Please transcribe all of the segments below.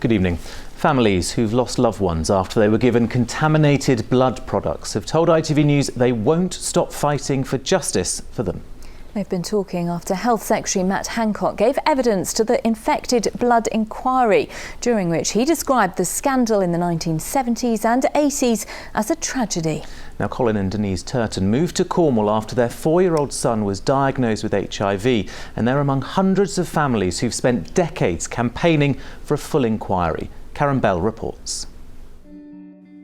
Good evening. Families who've lost loved ones after they were given contaminated blood products have told ITV News they won't stop fighting for justice for them. They've been talking after Health Secretary Matt Hancock gave evidence to the infected blood inquiry, during which he described the scandal in the 1970s and 80s as a tragedy. Now, Colin and Denise moved to Cornwall after their 4-year-old son was diagnosed with HIV, and they're among hundreds of families who've spent decades campaigning for a full inquiry. Karen Bell reports.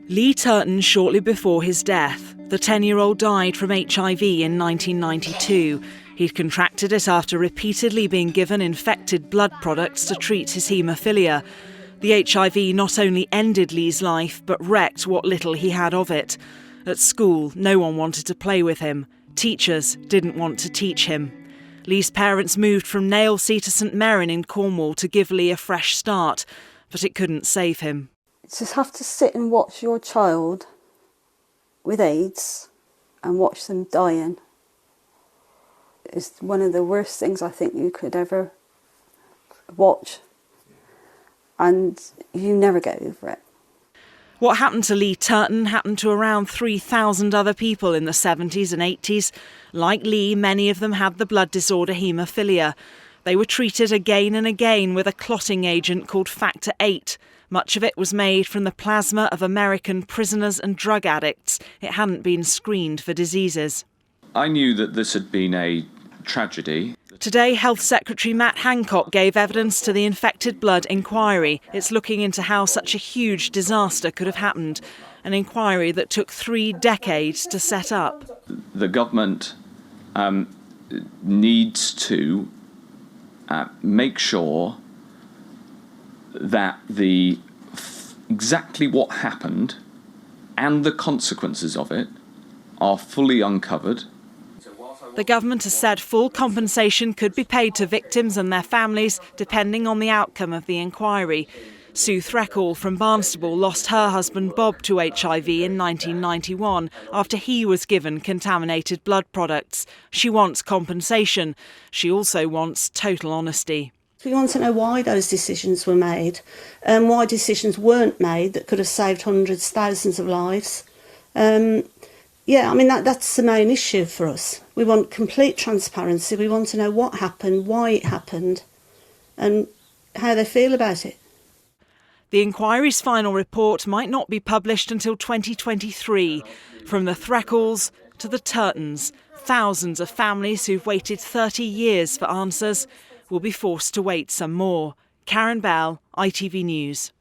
Lee Turton, shortly before his death. The 10-year-old died from HIV in 1992. He'd contracted it after repeatedly being given infected blood products to treat his haemophilia. The HIV not only ended Lee's life, but wrecked what little he had of it. At school, no one wanted to play with him. Teachers didn't want to teach him. Lee's parents moved from Nailsea to St Merrin in Cornwall to give Lee a fresh start, but it couldn't save him. Just have to sit and watch your child with AIDS and watch them dying is one of the worst things I think you could ever watch, and you never get over it. What happened to Lee Turton happened to around 3,000 other people in the 70s and 80s. Like Lee, many of them had the blood disorder haemophilia. They were treated again and again with a clotting agent called Factor VIII. Much of it was made from the plasma of American prisoners and drug addicts. It hadn't been screened for diseases. I knew that this had been a tragedy. Today, Health Secretary Matt Hancock gave evidence to the infected blood inquiry. It's looking into how such a huge disaster could have happened, an inquiry that took 3 decades to set up. The government needs to make sure that exactly what happened and the consequences of it are fully uncovered. The government has said full compensation could be paid to victims and their families depending on the outcome of the inquiry. Sue Threakall from Barnstaple lost her husband Bob to HIV in 1991 after he was given contaminated blood products. She wants compensation. She also wants total honesty. We want to know why those decisions were made and why decisions weren't made that could have saved hundreds, thousands of lives. That's the main issue for us. We want complete transparency. We want to know what happened, why it happened, and how they feel about it. The inquiry's final report might not be published until 2023. From the Threakalls to the Turtons, thousands of families who've waited 30 years for answers will be forced to wait some more. Karen Bell, ITV News.